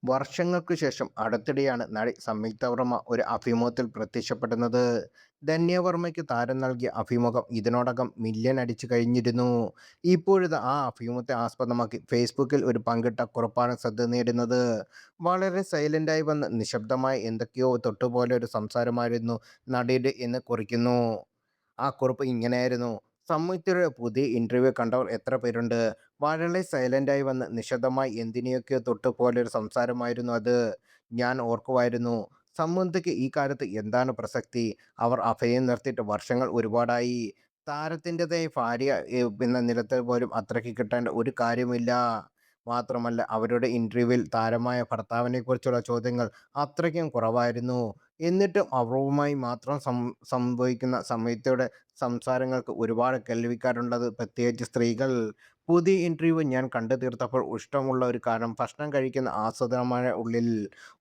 വർഷങ്ങൾക്ക് ശേഷം അടുത്തിടെയാണ് നടി സംയുക്ത വർമ്മ ഒരു അഭിമുഖത്തിൽ പ്രത്യക്ഷപ്പെടുന്നത്. ധന്യ വർമ്മയ്ക്ക് താരം നൽകിയ അഭിമുഖം ഇതിനോടകം മില്യൺ അടിച്ചു കഴിഞ്ഞിരുന്നു. ഇപ്പോഴിത് ആ അഭിമുഖത്തെ ആസ്പദമാക്കി ഫേസ്ബുക്കിൽ ഒരു പങ്കിട്ട കുറിപ്പാണ് ശ്രദ്ധ നേടുന്നത്. വളരെ സൈലന്റായി വന്ന് നിശബ്ദമായി എന്തൊക്കെയോ തൊട്ടുപോലെ ഒരു സംസാരമായിരുന്നു നടിയുടെ എന്ന് കുറിക്കുന്നു. ആ കുറിപ്പ് ഇങ്ങനെയായിരുന്നു: സംയുക്തയുടെ പുതിയ ഇന്റർവ്യൂ കണ്ടവർ എത്ര പേരുണ്ട്? വളരെ സൈലന്റായി വന്ന് നിശബ്ദമായി എന്തിനെയൊക്കെയോ തൊട്ട് പോലൊരു സംസാരമായിരുന്നു അത്. ഞാൻ ഓർക്കുമായിരുന്നു, സംയുക്തയ്ക്ക് ഈ കാലത്ത് എന്താണ് പ്രസക്തി? അവർ അഭയം നിർത്തിയിട്ട് വർഷങ്ങൾ ഒരുപാടായി. താരത്തിൻ്റെതായ ഭാര്യ എന്ന നിലത്തിൽ പോലും അത്രയ്ക്ക് കിട്ടേണ്ട ഒരു കാര്യമില്ല. മാത്രമല്ല, അവരുടെ ഇന്റർവ്യൂവിൽ താരമായ ഭർത്താവിനെക്കുറിച്ചുള്ള ചോദ്യങ്ങൾ അത്രയ്ക്കും കുറവായിരുന്നു. എന്നിട്ടും അപൂർവമായി മാത്രം സംഭവിക്കുന്ന സംയുക്തയുടെ സംസാരങ്ങൾക്ക് ഒരുപാട് കേൾവിക്കാരുള്ളത്, പ്രത്യേകിച്ച് സ്ത്രീകൾ. പുതിയ ഇന്റർവ്യൂ ഞാൻ കണ്ടു തീർത്തപ്പോൾ ഇഷ്ടമുള്ള ഒരു കാരണം ഭക്ഷണം കഴിക്കുന്ന ആസ്വാദനമായ ഉള്ളിൽ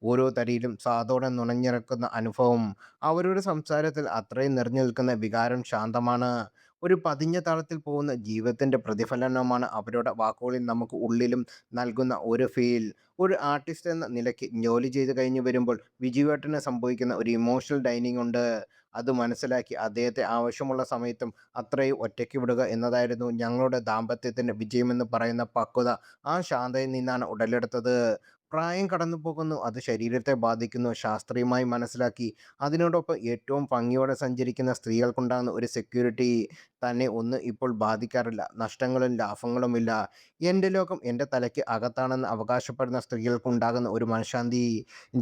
ഓരോ തരിയിലും സ്വാദോടെ നുണഞ്ഞിറക്കുന്ന അനുഭവം. അവരുടെ സംസാരത്തിൽ അത്രയും നിറഞ്ഞു നിൽക്കുന്ന വികാരം ശാന്തമാണ്. ഒരു പതിഞ്ഞ താളത്തിൽ പോകുന്ന ജീവിതത്തിന്റെ പ്രതിഫലനമാണ് അവരുടെ വാക്കുകളിൽ നമുക്ക് ഉള്ളിലും നൽകുന്ന ഒരു ഫീൽ. ഒരു ആർട്ടിസ്റ്റ് എന്ന നിലയ്ക്ക് ജോലി ചെയ്ത് കഴിഞ്ഞ് വരുമ്പോൾ വിജുവേട്ടന് സംഭവിക്കുന്ന ഒരു ഇമോഷണൽ ഡൈനിങ് ഉണ്ട്. അത് മനസ്സിലാക്കി അദ്ദേഹത്തെ ആവശ്യമുള്ള സമയത്തും അത്രയും ഒറ്റയ്ക്ക് വിടുക എന്നതായിരുന്നു ഞങ്ങളുടെ ദാമ്പത്യത്തിന്റെ വിജയമെന്ന് പറയുന്ന പക്വത ആ ശാന്തതയിൽ നിന്നാണ് ഉടലെടുത്തത്. പ്രായം കടന്നു പോകുന്നു, അത് ശരീരത്തെ ബാധിക്കുന്നു, ശാസ്ത്രീയമായി മനസ്സിലാക്കി. അതിനോടൊപ്പം ഏറ്റവും ഭംഗിയോടെ സഞ്ചരിക്കുന്ന സ്ത്രീകൾക്കുണ്ടാകുന്ന ഒരു സെക്യൂരിറ്റി തന്നെ ഒന്നും ഇപ്പോൾ ബാധിക്കാറില്ല. നഷ്ടങ്ങളും ലാഭങ്ങളുമില്ല. എൻ്റെ ലോകം എൻ്റെ തലയ്ക്ക് അകത്താണെന്ന് അവകാശപ്പെടുന്ന സ്ത്രീകൾക്കുണ്ടാകുന്ന ഒരു മനഃശാന്തി.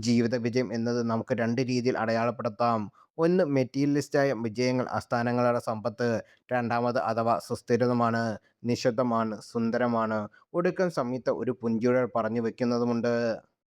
ജീവിത വിജയം എന്നത് നമുക്ക് രണ്ട് രീതിയിൽ അടയാളപ്പെടുത്താം. ഒന്ന് മെറ്റീരിയലിസ്റ്റായ വിജയങ്ങൾ, സ്ഥാനങ്ങളുടെ സമ്പത്ത്. രണ്ടാമത് അഥവാ സുസ്ഥിരതമാണ്, നിശബ്ദമാണ്, സുന്ദരമാണ്. ഒടുക്കം സംയുക്ത ഒരു പുഞ്ചിരിയോടെ പറഞ്ഞു വെക്കുന്നതുമുണ്ട്: